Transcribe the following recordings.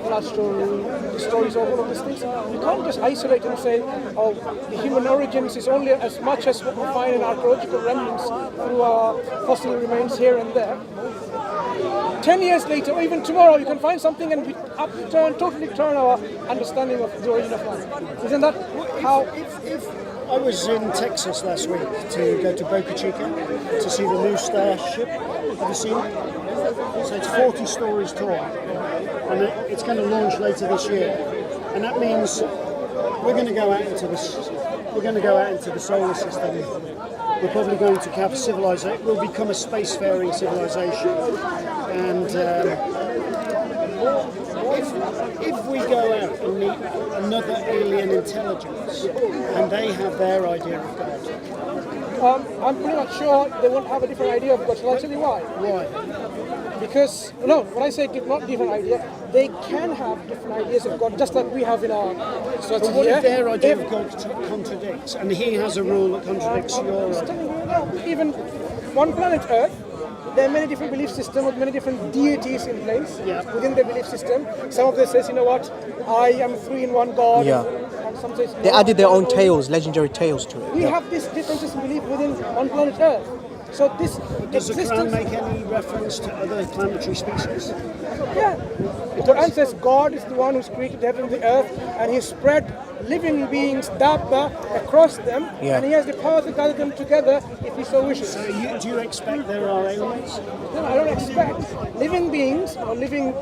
flood stories, all of these things. You can't just isolate and say, oh, the human origins is only as much as what we find in archaeological remnants through our fossil remains here and there. 10 years later, or even tomorrow, you can find something and we totally turn our understanding of the origin of life. Isn't that how? If I was in Texas last week to go to Boca Chica to see the new starship. Have you seen it? So it's 40 stories tall, and it's going to launch later this year. And that means we're going to go out into this. We're going to go out into the solar system. We're probably going to have civilization. We'll become a spacefaring civilization. And if we go out and meet another alien intelligence, and they have their idea of God, I'm pretty much sure they won't have a different idea of God. Shall I tell you why? Why? Because, no, when I say not different idea, they can have different ideas of God, just like we have in our society. But what if their idea of God contradicts, and he has a rule that contradicts your idea? Even one planet Earth, there are many different belief systems with many different deities in place within the belief system. Some of them says, you know what, I am three in one God. Yeah. And some says, They added their own tales, legendary tales to it. We have these differences in belief within one planet Earth. So this Does the Quran make any reference to other planetary species? Yeah. The Quran says God is the one who's created heaven and the earth, and He spread living beings, dabba, across them, and He has the power to gather them together if He so wishes. So do you expect there are aliens? No, I don't expect. Living beings or living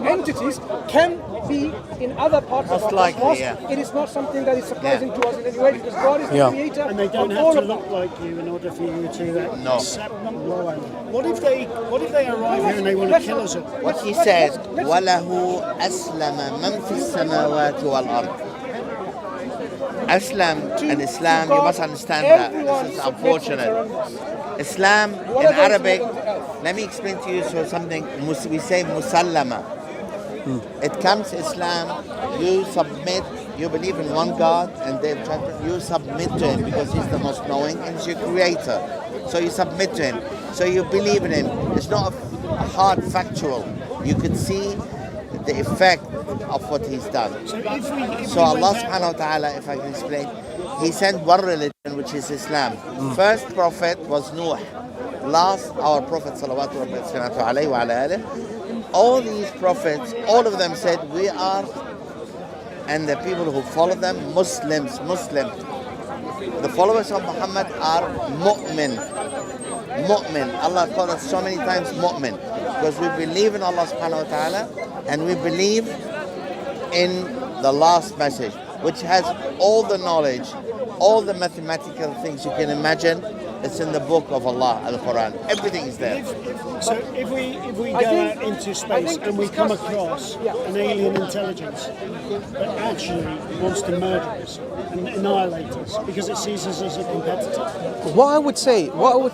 entities can be in other parts of our cosmos. It is not something that is surprising to us in any way, because God is the creator. And they don't have to look like you in order for you to accept them. What if they arrive here and they want to kill us all? What he said, وَلَهُ أَسْلَمَ مَنْ فِي السَّمَاوَاتِ وَالْأَرْضِ. Aslam and Islam, you must understand that. This is unfortunate. Islam in Arabic, let me explain to you something. We say musallama. It comes Islam, you submit, you believe in one God, and you submit to Him because He's the most knowing and He's your creator. So you submit to Him. So you believe in Him. It's not a hard factual. You could see the effect of what He's done. So Allah subhanahu wa ta'ala, if I can explain, He sent one religion, which is Islam. First prophet was Nuh. Last, our Prophet salawatu alayhi wa alayhi. All these prophets, all of them said, we are, and the people who follow them, Muslims. The followers of Muhammad are mu'min. Allah called us so many times mu'min, because we believe in Allah subhanahu wa ta'ala, and we believe in the last message, which has all the knowledge, all the mathematical things you can imagine. It's in the book of Allah, Al-Quran. Everything is there. So if we go out into space and we come across an alien intelligence that actually wants to murder us and annihilate us because it sees us as a competitor, what I would say, would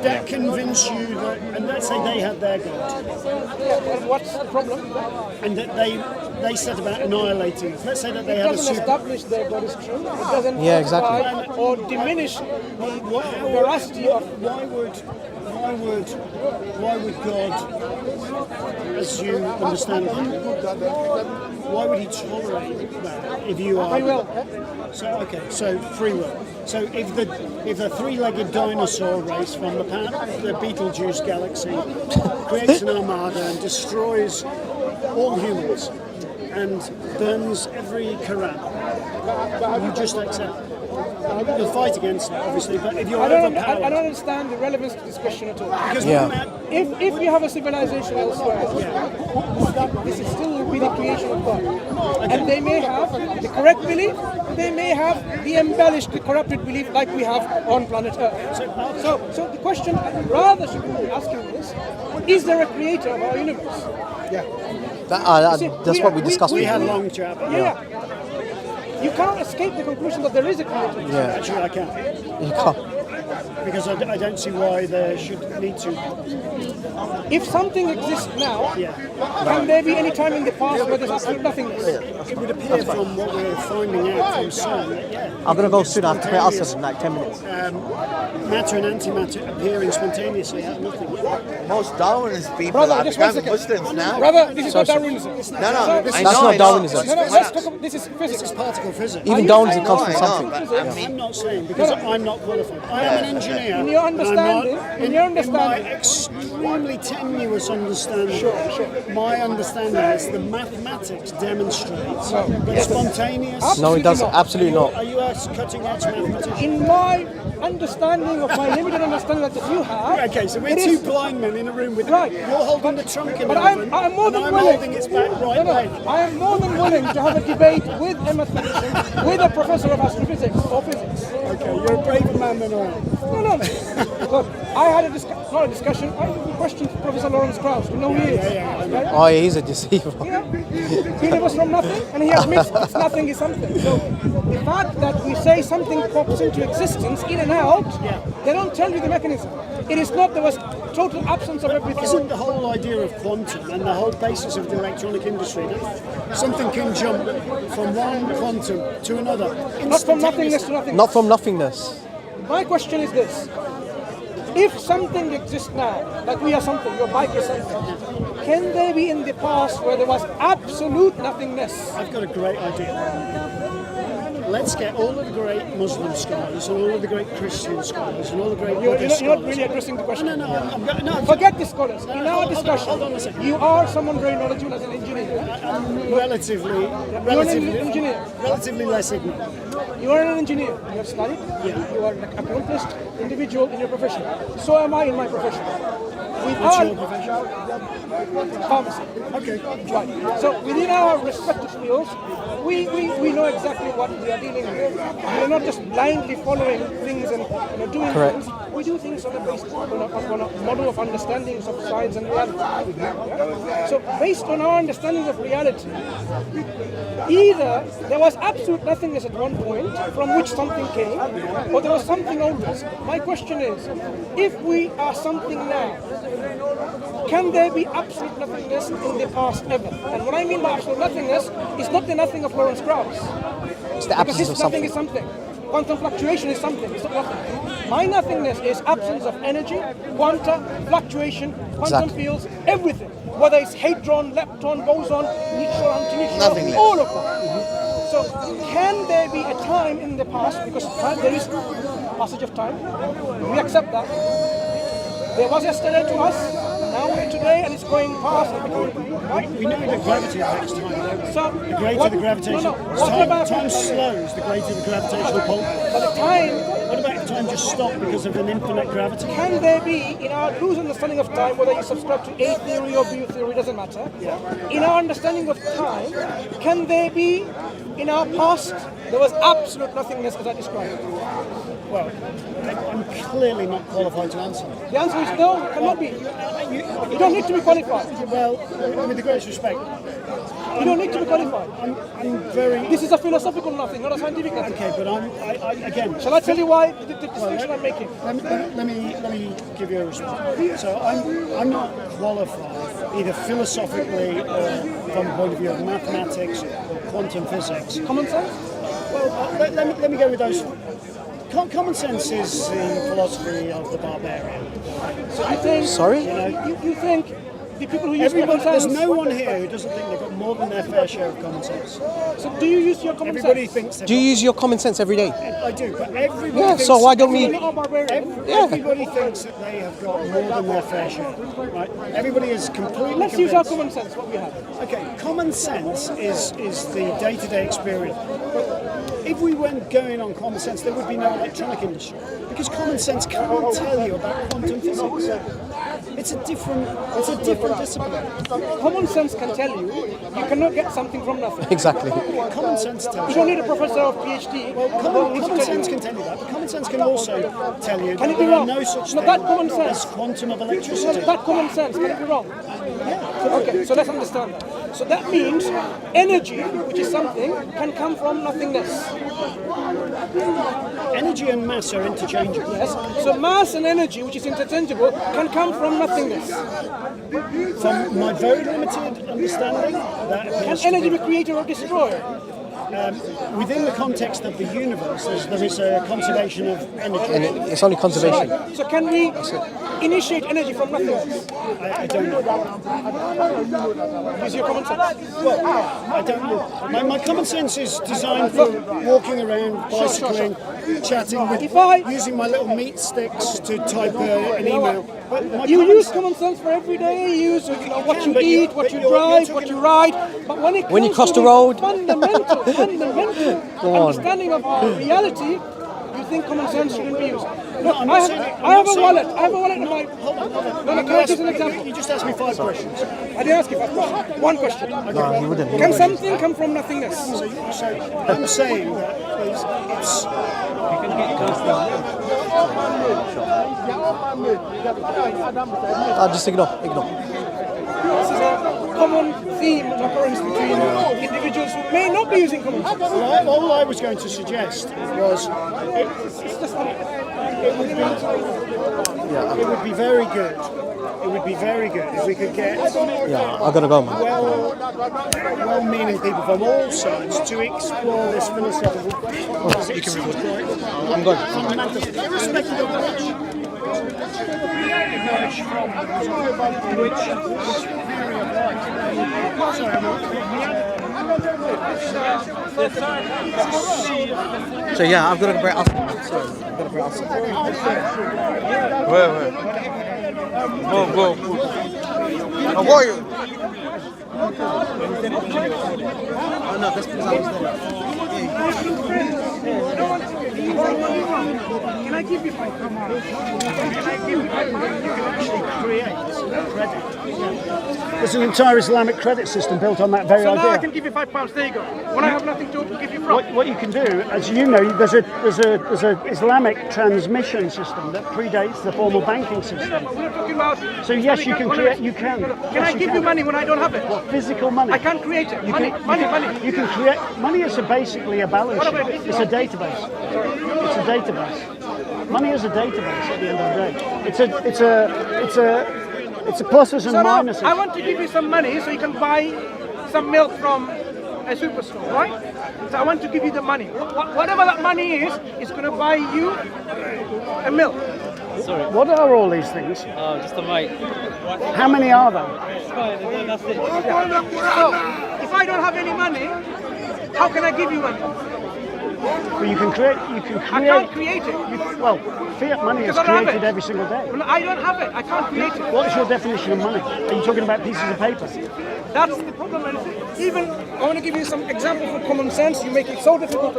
that convince you that, and let's say they had their God, what's the problem? and that they set about annihilating us. Let's say that they have a doesn't super... establish their God is true. It doesn't exactly. or diminish the veracity of. Why would God, as you understand Him, why would He tolerate that if you are... Free will. So free will. So if the three-legged dinosaur race from the Betelgeuse galaxy creates an armada and destroys all humans and burns every Quran, you just accept it. You'll fight against it, obviously, but if you're overpowered... I don't understand the relevance to this question at all. Because if you have a civilization elsewhere, this is still will be the creation of God. And they may have the correct belief, they may have the embellished, the corrupted belief like we have on planet Earth. So the question rather should be asking is there a creator of our universe? That's what we discussed. We had a long chat. You cannot escape the conclusion that there is a creator. Actually, I can. You can't. because I don't see why there should need to. If something exists now, Yeah. can there be any time in the past where there's absolute nothingness? It would appear from what we're finding out from some that, yeah, I'm gonna go soon. I have to play us in like 10 minutes. matter and antimatter appearing spontaneously out of nothing. Most Darwinist people Brother, are just one becoming second. Muslims now. Brother, this is not Darwinism. No, no, So- I That's know, not I know. Darwinism. No, let's talk about, this is This physics. is particle physics. Even you Darwinism saying- comes I from know, something. but I mean, I'm not saying because I'm not qualified. I am an engineer. In your understanding, and I'm not, in your in my understanding. extremely tenuous understanding, my understanding is the mathematics demonstrates that spontaneous. No, it doesn't. not. Absolutely not. Are you a cutting edge mathematician? In my understanding of my limited understanding that you have, Okay, so we're it two is- blind men in a room with Right. you're holding the trunk in But the oven, I'm more and than I'm willing. holding its back right No, no, leg. I am more than willing to have a debate with a mathematician, with a professor of astrophysics or physics. Okay, you're a braver man than I am. No. Look, I had not a discussion. I questioned Professor Lawrence Krauss. You know who he is. Right? Oh, yeah, he's a deceiver. Yeah. He never from nothing, and he admits it's nothing is something. So the fact that we say something pops into existence in and out, they don't tell you the mechanism. It is not there was total absence of everything. Isn't the whole idea of quantum and the whole basis of the electronic industry that something can jump from one quantum to another? Not from nothingness to nothingness. Not from nothingness. My question is this. If something exists now, like we are something, your bike is something, can there be in the past where there was absolute nothingness? I've got a great idea. Let's get all of the great Muslim scholars and all of the great Christian scholars and all the great You're Buddhist not scholars. really addressing the question. No, Forget the scholars. In our hold on, discussion, hold on a second. you are someone very knowledgeable as an engineer. I'm relatively engineer. relatively less ignorant. You are an engineer. You have studied. You are an accomplished individual in your profession. So am I in my profession. What's your profession? Pharmacy. Okay. Right. So within our respective fields, we know exactly what we are dealing with. We are not just blindly following things and doing Correct. things. We do things on a model of understandings of science and reality. Yeah? So based on our understanding of reality, either there was absolute nothingness at one point from which something came, or there was something always. My question is, if we are something now, can there be absolute nothingness in the past ever? And what I mean by absolute nothingness is not the nothing of Lawrence Krauss. It's the Because absence his of nothing something. is something. Quantum fluctuation is something. It's not nothing. My nothingness is absence of energy, quanta, fluctuation, quantum Exactly. fields, everything. Whether it's hadron, lepton, boson, neutron, antineutron, Nothingness. all of them. So can there be a time in the past, because there is passage of time, we accept that. There was yesterday to us, now we're today, and it's going past and becoming, right? We know that gravity affects time. don't we? So The greater the gravitation, time slows, the greater the gravitational pull. By the time, What about if time just stopped because of an infinite gravity? can there be, in our loose understanding of time, whether you subscribe to A theory or B theory, doesn't matter. In our understanding of time, can there be, in our past, there was absolute nothingness as I described? Well, I'm clearly not qualified to answer. The answer is no, it cannot be. You don't need to be qualified. Well, with the greatest respect, You don't need to be qualified. I'm very... This is a philosophical nothing, not a scientific nothing. Okay, but again... Shall I tell you why the distinction I'm making? Let me give you a response. So I'm not qualified either philosophically or from the point of view of mathematics or quantum physics. Common sense? Well, let me go with those. Common sense is the philosophy of the barbarian. So you think... Sorry? You think the people who use common There's sense... no one here who doesn't think they've got more than their fair share of common sense. So do you use your common Everybody sense? thinks they've Do you use your common sense every day? I do, but everybody Yeah, thinks... so why don't we... You're not a barbarian. Everybody thinks that they have got more than their fair share, right? Everybody is completely Let's use our convinced. common sense, what we have. Okay, common sense is the day-to-day experience. But if we weren't going on common sense, there would be no electronic industry. Because common sense can't tell you about quantum physics. It's a different discipline. Common sense can tell you cannot get something from nothing. Exactly. Common sense tells You you. don't need a professor of PhD. Common sense can tell you that, but common sense can also tell you Can that it be there are wrong? no such No, thing that common sense. as quantum of electricity. That common sense, can it be wrong? Okay, so let's understand that. So that means energy, which is something, can come from nothingness. Energy and mass are interchangeable. Yes. So mass and energy, which is interchangeable, can come from nothingness. From my very limited understanding, that Can appears to energy be, be created or destroyed? within the context of the universe, there is a conservation of energy. And it's only conservation. So can we initiate energy from nothingness? I don't know. Use your common sense. Well, I don't know. My common sense is designed for walking around, bicycling, chatting, with, using my little meat sticks to type an email. But You use common sense for every day. You use what you eat, what you drive, what you ride. But when you comes cross to the road. fundamental Go on. understanding of reality, you think common sense shouldn't be used. Look, I'm I not have a saying- wallet. I have a wallet in my. Hold on. No, can I give an example? You just asked me 5 questions. I didn't ask you first. One question. No, you wouldn't. Can something come from nothingness? So I'm saying that it's Just ignore. This is a common theme and occurrence between individuals who may not be using common sense. all I was going to suggest was it would be very good. It would be very good if we could get Yeah, I gotta go, man. well-meaning people from all sides to explore this philosophical question. Because it seems quite I'm good. fundamental, irrespective of So yeah, I've got to break us. Sorry, I've got to break us. Where? Go. How are you? Oh no, that's because I was there. Can I give you £5? There's an entire Islamic credit system built on that very So now I idea. can give you £5. There you go. When I have nothing to give you from. What you can do, as you know, there's a Islamic transmission system that predates the formal banking system. But we're talking about. So yes, you can create. You can. Can I give you money when I don't have it? Physical money. I can't create it. Money. You can create. Money is basically a balance What about sheet. this? It's a database. It's a database. Money is a database at the end of the day. It's a pluses and So now, minuses. I want to give you some money so you can buy some milk from a superstore, right? So I want to give you the money. Whatever that money is going to buy you a milk. Sorry. What are all these things? Oh, just a mic. How many are there? It's fine, that's it. So if I don't have any money, how can I give you money? Well, you can create. I can't create it. Well, fiat money is Because I don't have created it. every single day. Well, I don't have it. I can't create it. What is your definition of money? Are you talking about pieces of paper? That's the problem. And even I want to give you some examples of common sense. You make it so difficult.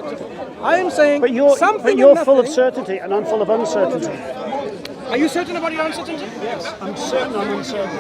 I am saying But you're something full of nothing. certainty, and I'm full of uncertainty. Are you certain about your uncertainty? Yes, I'm certain I'm uncertain.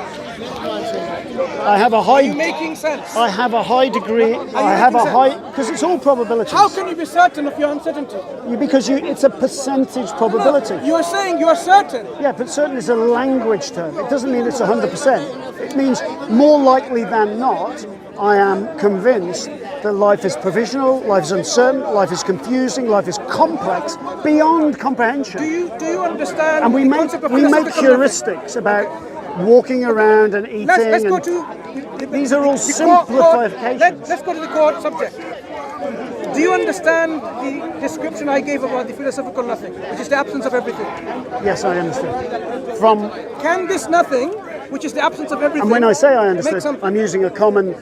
I have a high. Are you making sense? I have a high degree. I have a high because it's all probabilities. How can you be certain of your uncertainty? It's a percentage probability. You are saying you are certain. Yeah, but certain is a language term. It doesn't mean it's 100%. It means more likely than not, I am convinced that life is provisional, life is uncertain, life is confusing, life is complex beyond comprehension. Do you understand? And we the make concept of we make philosophical heuristics about walking around and eating. Let's go and to these are all the core- simplifications. Let's go to the core subject. Do you understand the description I gave about the philosophical nothing, which is the absence of everything? Yes, I understand. From Can this nothing, which is the absence of everything, and when I say I make understand, something? I'm using a common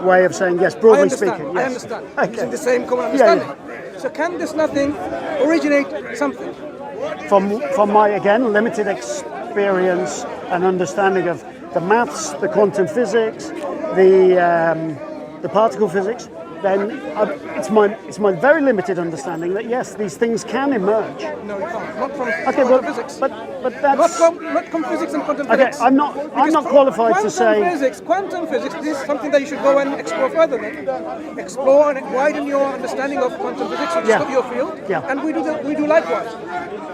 way of saying yes. I Broadly understand. speaking, I yes. understand. Okay. Using the same common Yeah, understanding. So can this nothing originate something? From my again limited experience and understanding of the maths, the quantum physics, the particle physics, then it's my very limited understanding that yes, these things can emerge. No, you can't. Not from Okay, quantum well, physics. but but that's not physics and quantum okay. physics. I'm not qualified to say. Quantum physics. This is something that you should go and explore further. Then. Explore and widen your understanding of quantum physics, which is your field. Yeah. And we do likewise.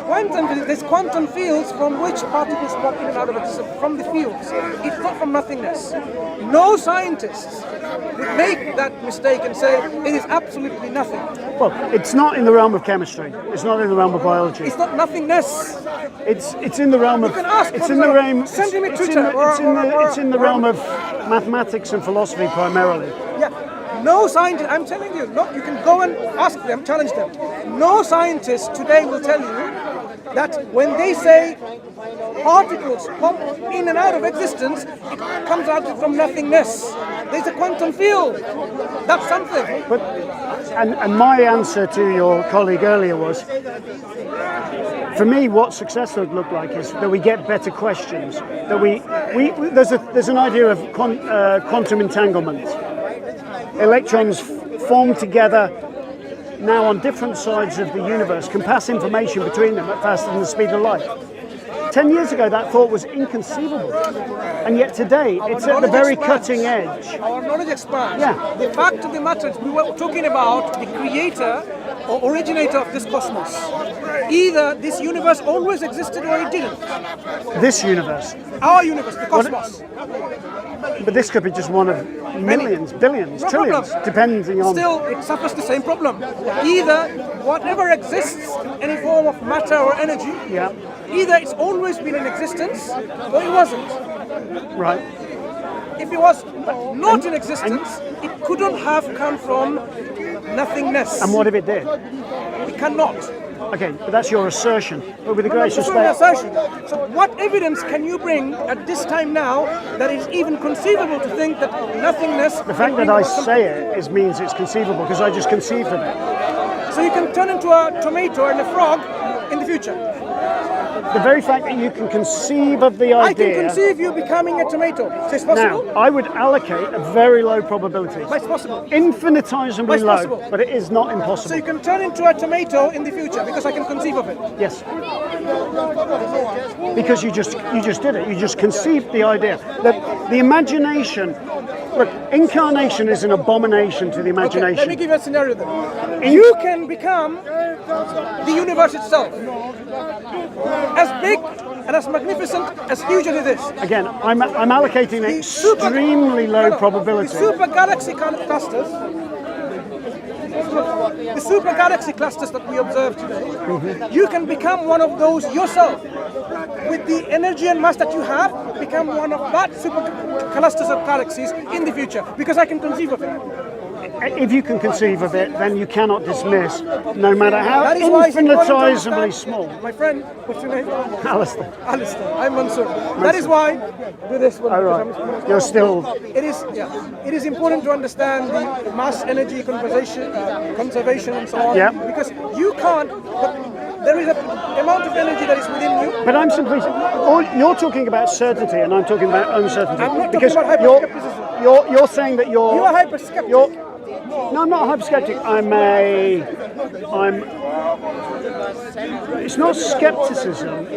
Quantum physics. There's quantum fields from which particles pop in and out of it. So from the fields. It's not from nothingness. No scientists would make that mistake and say it is absolutely nothing. Well, it's not in the realm of chemistry. It's not in the realm of biology. It's not nothingness. It's in the realm of. You can ask. It's in the realm. Send him a Twitter. It's in the realm of mathematics and philosophy primarily. Yeah. No scientist. I'm telling you. No. You can go and ask them. Challenge them. No scientist today will tell you that when they say particles pop in and out of existence, it comes out from nothingness. There's a quantum field. That's something. But and my answer to your colleague earlier was, for me, what success would look like is that we get better questions. That there's an idea of quantum entanglement. Electrons form together now on different sides of the universe, can pass information between them at faster than the speed of light. 10 years ago, that thought was inconceivable. And yet today, it's at the very cutting edge. Our knowledge expands. Yeah. The fact of the matter is, we were talking about the creator or originator of this cosmos. Either this universe always existed or it didn't. This universe. Our universe, the cosmos. But this could be just one of millions, billions, trillions, depending on... Still, it suffers the same problem. Either whatever exists in any form of matter or energy, either it's always been in existence or it wasn't. Right. If it was not in existence, it couldn't have come from nothingness. And what if it did? It cannot. Okay, but that's your assertion. But with the greatest That's respect... my assertion. So what evidence can you bring at this time now that it's even conceivable to think that nothingness... The fact that I say it means it's conceivable because I just conceived of it. So you can turn into a tomato and a frog in the future. The very fact that you can conceive of the idea... I can conceive you becoming a tomato. So it's possible? Now, I would allocate a very low probability. But it's possible. Infinitesimally low, but it is not impossible. So you can turn into a tomato in the future because I can conceive of it? Yes. Because you just did it. You just conceived the idea. That the imagination... Look, incarnation is an abomination to the imagination. Okay, let me give you a scenario then. You can become the universe itself. As big and as magnificent, as huge as it is. Again, I'm allocating an extremely low probability. The super galaxy clusters, the super galaxy clusters that we observe today, you can become one of those yourself. With the energy and mass that you have, become one of that super clusters of galaxies in the future, because I can conceive of it. If you can conceive of it, then you cannot dismiss, no matter how infinitesimally small. My friend, what's your name? Alistair. Alistair. I'm Mansur. That is why do this one. Oh, right. You're still... It is important to understand the mass energy conservation and so on. Yeah. Because you can't... There is an amount of energy that is within you. But I'm simply... You're talking about certainty and I'm talking about uncertainty. I'm not because talking about hyperskepticism. You're saying that you're... You are hyperskeptic. No, I'm not a hyperskeptic. It's not skepticism.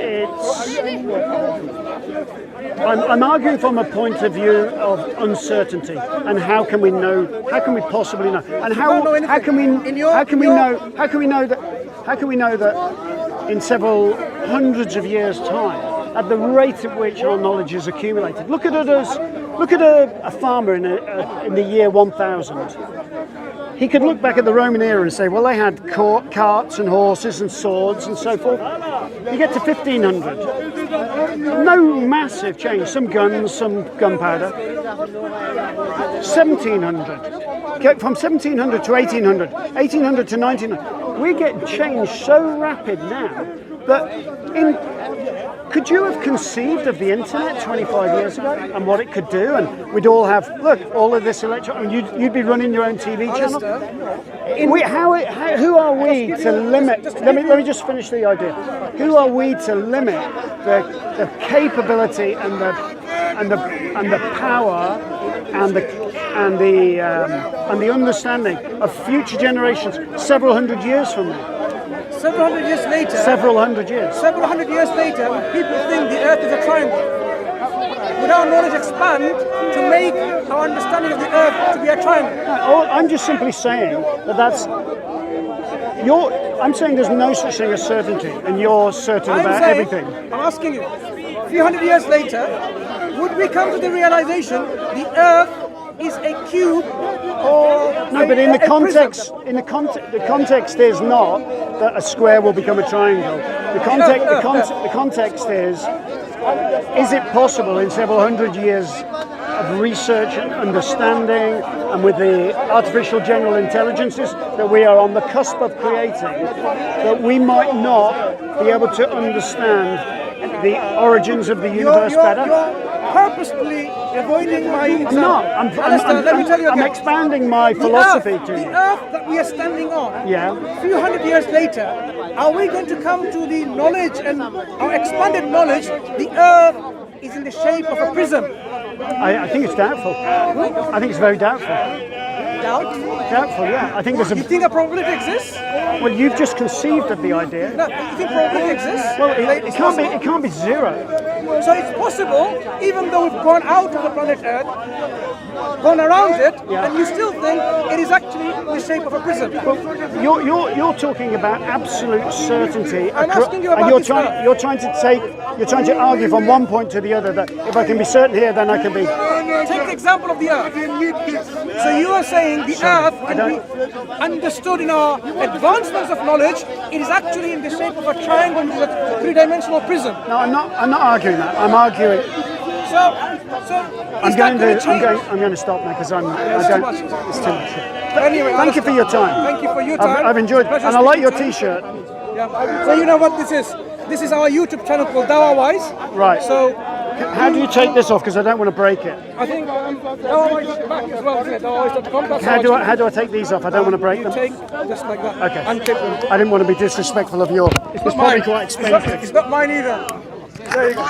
I'm arguing from a point of view of uncertainty and how can we know? How can we possibly know? And how can we know that in several hundreds of years' time, at the rate at which our knowledge is accumulated? Look at a farmer in the year 1000. He could look back at the Roman era and say, well, they had carts and horses and swords and so forth. You get to 1500. No massive change. Some guns, some gunpowder. 1700. From 1700 to 1800. 1800 to 1900. We get change so rapid now that could you have conceived of the internet 25 years ago and what it could do? And we'd all have, look, all of this you'd be running your own TV channel. Who are we to limit? Let me just finish the idea. Who are we to limit the capability and the power and the understanding of future generations several hundred years from now? several hundred years later, Several hundred years. several hundred years later, people think the earth is a triangle. Would our knowledge expand to make our understanding of the earth to be a triangle? I'm just simply saying that's. I'm saying there's no such thing as certainty, and you're certain about everything. I'm asking you, a few hundred years later, would we come to the realization the earth is a cube or No, but in the context, the context is not that a square will become a triangle. The context is it possible in several hundred years of research and understanding, and with the artificial general intelligences that we are on the cusp of creating, that we might not be able to understand the origins of the universe better? You're purposefully avoiding my example. I'm not. Let me tell you I'm again. expanding my philosophy to The you. earth that we are standing on, Yeah. a few hundred years later, are we going to come to the knowledge and our expanded knowledge, the earth is in the shape of a prism? I think it's doubtful. I think it's very doubtful. Doubtful? Doubtful, yeah. I think there's You think a probability exists? Well, you've just conceived of the idea. No, you think probability exists? Well, it can't be. It can't be zero. So it's possible, even though we've gone out of the planet Earth, gone around it, and you still think it is actually the shape of a prism. You're talking about absolute certainty. I'm asking you about and this you're trying to argue from one point to the other that if I can be certain here, then I can be. Take the example of the Earth. So you are saying the Earth can be understood in our advancements of knowledge. It is actually in the shape of a triangle, which is a three-dimensional prism. No, I'm not arguing that. I'm arguing. So I'm going to stop now because it's too much. But anyway, Thank you for your time. Thank you for your time. I've enjoyed it, Pleasure and I like your speaking to you. T-shirt. Yeah. So you know what this is? This is our YouTube channel called Dawah Wise. Right. So how do you take this off? Because I don't want to break it. I think Dawah Wise is back as well, isn't it? DawahWise.com. That's How do I take these off? I don't want to break them. take just like that. Okay. Untip them. I didn't want to be disrespectful of yours. It's probably quite expensive. It's not mine either. There you go.